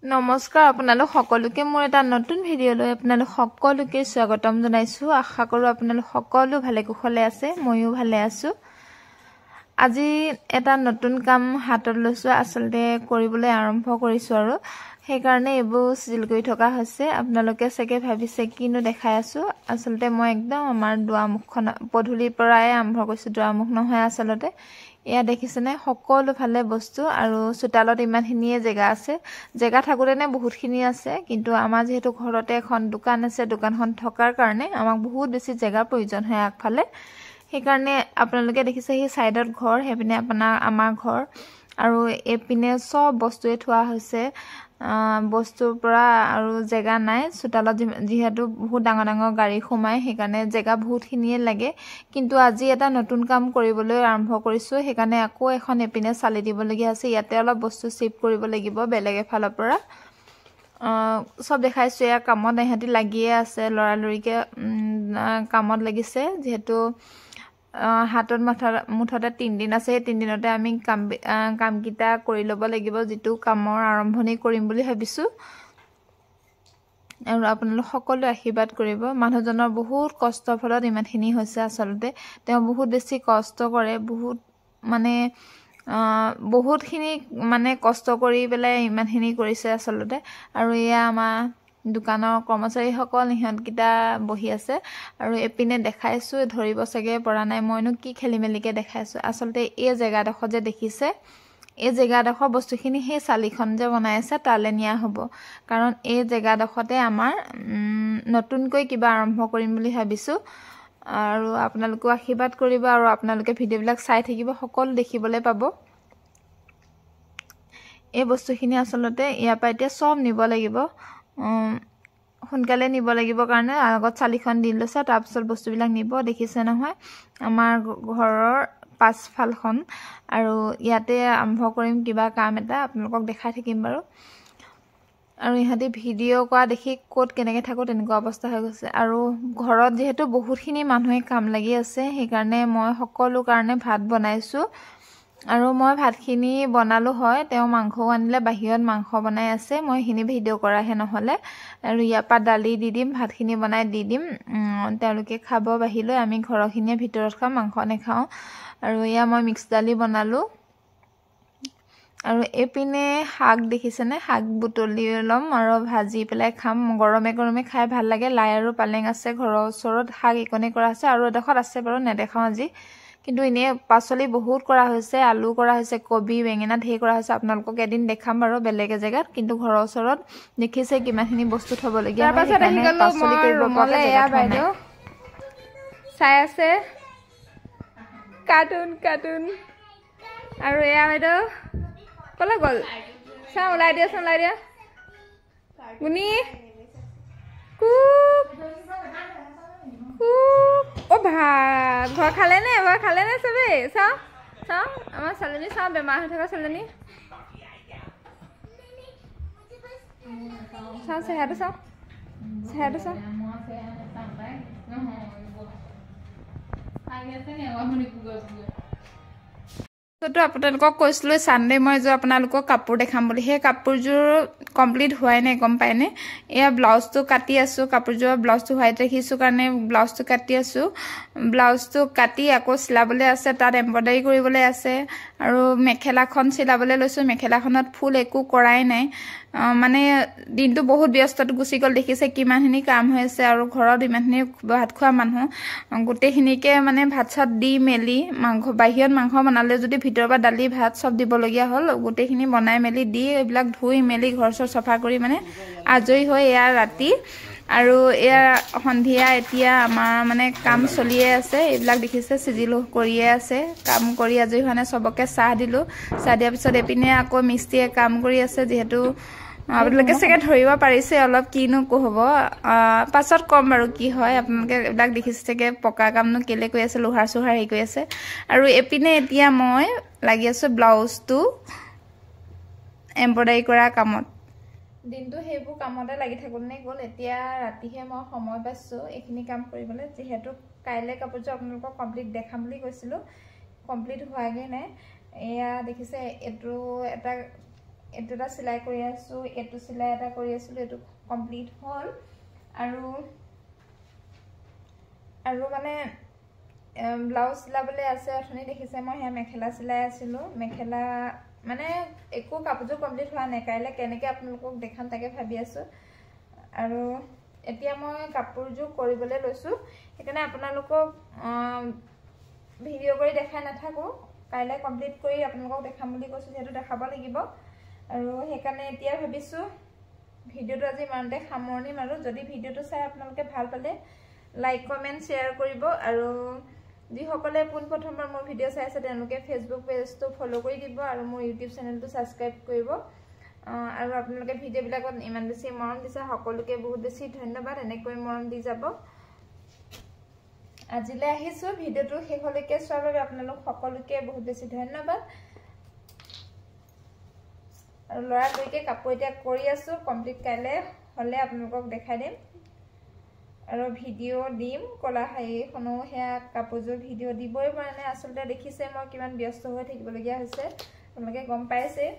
নমস্কাৰ আপোনালোক সকলোকে মোৰ এটা নতুন ভিডিঅ'লৈ আপোনালোক সকলোকে স্বাগতম জনাইছো আশা কৰো আপোনালোক সকলো ভালে কুশলে আছে ময়ো ভালে আছো আজি এটা নতুন কাম হাতত লৈছো আসলতে কৰিবলৈ আৰম্ভ কৰিছো আৰু সেই কাৰণে এবো সিল কৰি থকা হৈছে আপোনালোকে সকে ভাবিছে কিনো দেখাই আছো আসলতে মই একদম আমাৰ দুৱামুখখন পধুলিৰ পৰাই আৰম্ভ কৰিছো দুৱামুখ নহয় আসলতে এয়া দেখিছেনে সকলো ভালে বস্তু আৰু চোতালত ইমানখিনিয়ে জায়গা আছে জায়গা থাকুতেনে বহুতখিনি আছে কিন্তু আমাৰ যেহেতু ঘৰতে এখন দোকান আছে দোকানখন থকাৰ কাৰণে আমাক বহুত বেছি জায়গাৰ প্ৰয়োজন হয় আগফালে সেই কাৰণে আপোনালোকে দেখিছে এই সাইডত ঘৰ হেপিনে আমাৰ ঘৰ আৰু এপিনে সব বস্তুৱে থোৱা হৈছে বস্তুৰ পৰা আৰু জায়গা নাই চোতালত যেহেতু বহুত ডাঙৰ ডাঙৰ গাড়ী সোমায় সেই কাৰণে জায়গা বহুতখিনিয়ে লাগে কিন্তু আজি এটা নতুন কাম কৰিবলৈ আৰম্ভ কৰিছো সেই কাৰণে আকৌ এখন এপিনে চালি দিবলগীয়া আছে ইয়াতে অলপ বস্তু শিফট কৰিব লাগিব বেলেগ এফালৰ পৰা সব দেখাইছো এয়া কামত এহাতি লাগিয়ে আছে লৰালৰিকে কামত লাগিছে যেহেতু হাতত মুঠতে 3 দিন আছে 3 দিনতে আমি কাম কিটা কৰি লব লাগিব যেটো কামৰ আৰম্ভণি কৰিম বুলি ভাবিছো আৰু আপোনালোক সকলো আশীৰ্বাদ কৰিব মানুহজনৰ বহুত কষ্টৰ ফলত ইমানখিনি হৈছে আসলতে তেওঁ বহুত বেছি কষ্ট কৰে বহুত মানে বহুতখিনি মানে কষ্ট কৰি পেলাই ইমানখিনি কৰিছে আসলতে আৰু এয়া আমাৰ দোকানৰ কৰ্মচাৰী সকল নিহতকিটা বহি আছে আৰু এপিনে দেখাইছো ধৰিব সকে পৰা নাই মইনো কি খেলিমেলিকে দেখাইছো আসলতে এই জায়গাডোখৰ যে দেখিছে এই জায়গাডোখৰ বস্তুখিনি হে চালিখন যে বনাই আছে তালে নিয়া হ'ব কাৰণ এই জায়গাডোখৰতে আমাৰ নতুনকৈ কিবা আৰম্ভ কৰিম বুলি ভাবিছো আৰু আপোনালোকো আশীৰ্বাদ কৰিব আৰু আপোনালোকে ভিডিঅ'বিলাক চাই থাকিব সকলো দেখিবলৈ পাব এই বস্তুখিনি আসলতে ইয়াৰ পৰা এতিয়া সব নিব লাগিব সোনকালে নিব লাগিব কাৰণে আগত চালিখন দি লৈছে তাৰ পিছত বস্তুবিলাক নিব দেখিছে নহয় আমাৰ ঘৰৰ পাছফালখন আৰু ইয়াতে আৰম্ভ কৰিম কিবা কাম এটা আপোনালোকক দেখাই থাকিম বাৰু আৰু ইহাতে ভিডিঅ' কৰা দেখি কোট কেনেকৈ থাকো তেনেকুৱা অৱস্থা হৈ গৈছে আৰু ঘৰত যেহেতু বহুতখিনি মানুহে কাম লাগি আছে সেই কাৰণে মই সকলো কাৰণে ভাত বনাইছো আৰু মই ভাতখিনি বনালো হয় তেওঁ মাংস আনিলে বাহিৰত মাংস বনাই আছে মই হিনি ভিডিঅ' কৰাহে নহলে আৰু ইয়াৰ পৰা দালি দি দিম ভাতখিনি বনাই দি দিম তেওঁলোকে খাব বাহিলৈ আমি ঘৰখিনিয়ে ভিতৰত খাম মাংস নেখাও আৰু ইয়া মই মিক্স দালি বনালো আৰু এপিনে শাক দেখিছেনে শাক বুটলি লম আৰু ভাজি পেলাই খাম গৰমে গৰমে খাই ভাল লাগে লাই আৰু পালেং আছে ঘৰৰ ওচৰত শাক ইকনে কৰা আছে আৰু এডখত আছে বাৰু নেদেখাও আজি কিন্তু ইনে পাচলি বহুত কৰা হৈছে আলু কৰা হৈছে কবি বেঙেনা ঢেৰ কৰা হৈছে আপোনালোকক এদিন দেখাম বাৰু বেলেগ জেগাত কিন্তু ঘৰৰ ওচৰত দেখিছে কিমানখিনি বস্তু থব লগিয়া হয় সেইকাৰণে পাচলি কৰিব পৰা জেগা বাইদেউ চাই আছে কাৰ্টুন আৰু এয়া বাইদেউ কলে গল চা ওলাই দিয়া গুনি ও ভা ঘৰ খালে নে সবে চাও আমাৰ ছোৱালীজনী চাও বেমাৰ হৈ থকা ছোৱালীজনী চাও চেহেৰাটো চাও তো আপোনালোকক কৈছিলো সানডে মই যে আপোনালোকক কাপোৰ দেখাম বুলি হে কাপোৰযোৰ কমপ্লিট হোৱাই নাই গম পায়নে এয়া ব্লাউজটো কাটি আছো কাপোৰযোৰ ব্লাউজটো হোৱাইট ৰাখিছো কাৰণে ব্লাউজটো কাটি আকৌ চিলাবলৈ আছে তাত এমব্ৰইডাৰী কৰিবলৈ আছে আৰু মেখেলাখন চিলাবলৈ লৈছো মেখেলাখনত ফুল একো কৰাই নাই মানে দিনটো বহুত ব্যস্তত গুচি গল দেখিছে কিমানখিনি কাম হৈছে আৰু ঘৰত ইমানখিনি ভাত খোৱা মানুহ গোটেইখিনিকে মানে ভাত চাত দি মেলি মাংস বাহিৰত মাংস বনালে যদি ভিতৰৰ পৰা দালি ভাত সব দিবলগীয়া হ'ল গোটেইখিনি বনাই মেলি দি এইবিলাক ধুই মেলি ঘৰ চফা কৰি মানে আজৰি হৈ এয়া ৰাতি আৰু এয়া সন্ধিয়া এতিয়া আমাৰ মানে কাম চলিয়ে আছে এইবিলাক দেখিছে সিজিলো কৰিয়ে আছে কাম কৰি আজৰি হোৱানে সবকে চাহ দিলো চাহ দিয়াৰ পিছত এপিনে আকৌ মিস্ত্ৰীয়ে কাম কৰি আছে যেহেতু আপোনালোকে সকে ধৰিব পাৰিছে অলপ কিনো হ'ব পাছত কম বাৰু কি হয় আপোনালোকে এইবিলাক দেখিছে সকে পকা কামনো কেলে কৈ আছে লোহাৰ চোহাৰ হেৰি কৰি আছে আৰু এপিনে এতিয়া মই লাগি আছো ব্লাউজটো এমব্ৰইডাৰী কৰা কামত দিনটো হেইবোৰ কামতে লাগি থাকুনে গল এতিয়া ৰাতিহে মই সময় পাইছো এইখিনি কাম কৰিবলৈ যেহেতু কাইলে কাপোৰযোৰ আপোনালোকক কমপ্লিট দেখাম বুলি কৈছিলো কমপ্লিট হোৱাগে নাই এয়া দেখিছে এটো এটা এটা সিলাই কৰি আছো এটো সিলাই এটা কৰি আছিলো এটো কমপ্লিট হল আৰু মানে ব্লাউজ সিলাবলে আছে অথনি দেখিছে মই হে মেখেলা সিলাই আছিলো মেখেলা মানে একো কাপোৰটো কমপ্লিট হোৱা নাই কাইলে কেনেকৈ আপোনালোকক দেখাম তাকে ভাবি আছো আৰু এতিয়া মই কাপোৰজো কৰিবলৈ লৈছো সেইকাৰণে আপোনালোকক ভিডিও কৰি দেখাই নাথাকো কাইলে কমপ্লিট কৰি আপোনালোকক দেখাম বুলি কৈছো যেটো দেখাব লাগিব আৰু সেইকাৰণে এতিয়া ভাবিছো ভিডিওটো আজি মানতে সামৰণি মাৰো যদি ভিডিওটো চাই আপোনালোকে ভাল পালে লাইক কমেন্ট শেয়াৰ কৰিব আৰু যি সকলে পোন প্ৰথমবাৰ মোৰ ভিডিও চাই আছে তেওঁলোকে ফেসবুক পেজটো ফলো কৰি দিব আৰু মোৰ ইউটিউব চেনেলটো সাবস্ক্ৰাইব কৰিব আৰু আপোনালোকে ভিডিও বিলাকত ইমান বেছি মৰম দিছে সকলোকে বহুত বেছি ধন্যবাদ এনেকৈ মৰম দি যাব আজিলে আহিছো ভিডিওটো শেষলৈকে চোৱাৰ বাবে আপোনালোক সকলোকে বহুত বেছি ধন্যবাদ আৰু লৰা লৈকে কাপোৰ এতিয়া কৰি আছো কমপ্লিট কাইলে হলে আপোনালোকক দেখাই দিম আৰু ভিডিও দিম কলা হাইখনো হেয়া কাপোৰজোৰ ভিডিও দিবই পৰা নাই আসলতে দেখিছে মই কিমান ব্যস্ত হৈ থাকিব লগিয়া হৈছে আপোনালোকে গম পাইছে